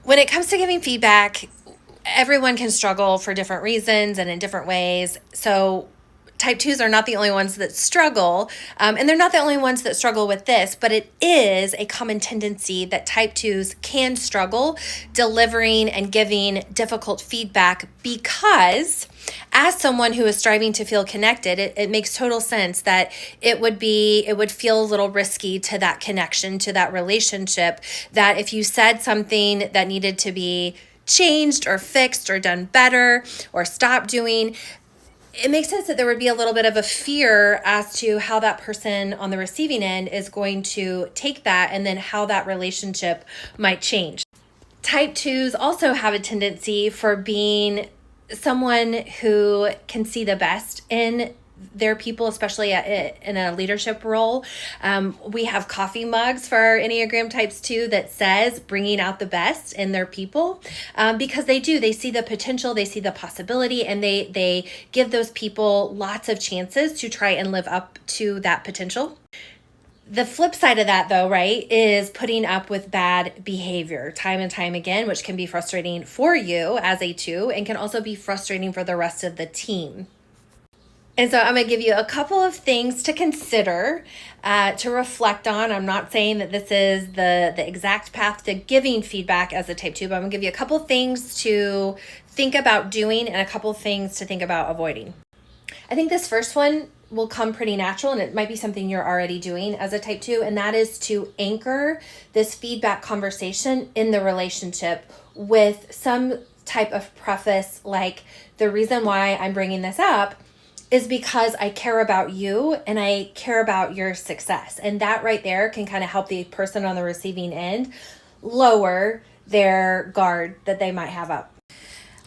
When it comes to giving feedback, everyone can struggle for different reasons and in different ways. So type 2s are not the only ones that struggle, and they're not the only ones that struggle with this, but it is a common tendency that type 2s can struggle delivering and giving difficult feedback because as someone who is striving to feel connected, it makes total sense that it would feel a little risky to that connection, to that relationship, that if you said something that needed to be changed or fixed or done better or stopped doing, it makes sense that there would be a little bit of a fear as to how that person on the receiving end is going to take that and then how that relationship might change. Type 2s also have a tendency for being someone who can see the best in their people, especially in a leadership role. We have coffee mugs for our Enneagram types 2 that says bringing out the best in their people, because they see the potential, they see the possibility, and they give those people lots of chances to try and live up to that potential. The flip side of that, though, right, is putting up with bad behavior time and time again, which can be frustrating for you as a 2 and can also be frustrating for the rest of the team. And so I'm going to give you a couple of things to consider, to reflect on. I'm not saying that this is the exact path to giving feedback as a type 2, but I'm going to give you a couple of things to think about doing and a couple of things to think about avoiding. I think this first one will come pretty natural, and it might be something you're already doing as a type 2, and that is to anchor this feedback conversation in the relationship with some type of preface, like, the reason why I'm bringing this up is because I care about you and I care about your success. And that right there can kind of help the person on the receiving end lower their guard that they might have up.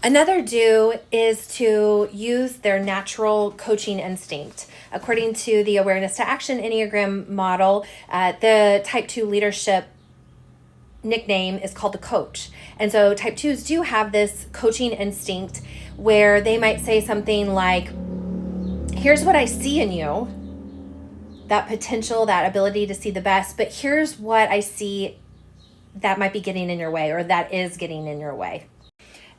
Another do is to use their natural coaching instinct. According to the Awareness to Action Enneagram model, the type 2 leadership nickname is called the coach. And so type 2s do have this coaching instinct where they might say something like, here's what I see in you, that potential, that ability to see the best, but here's what I see that might be getting in your way, or that is getting in your way.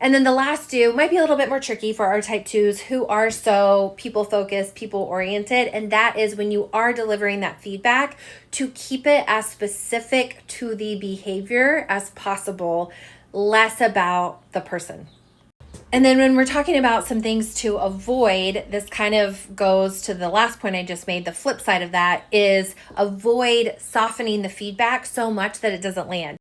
And then the last do might be a little bit more tricky for our type 2s who are so people-focused, people-oriented, and that is when you are delivering that feedback to keep it as specific to the behavior as possible, less about the person. And then when we're talking about some things to avoid, this kind of goes to the last point I just made. The flip side of that is avoid softening the feedback so much that it doesn't land.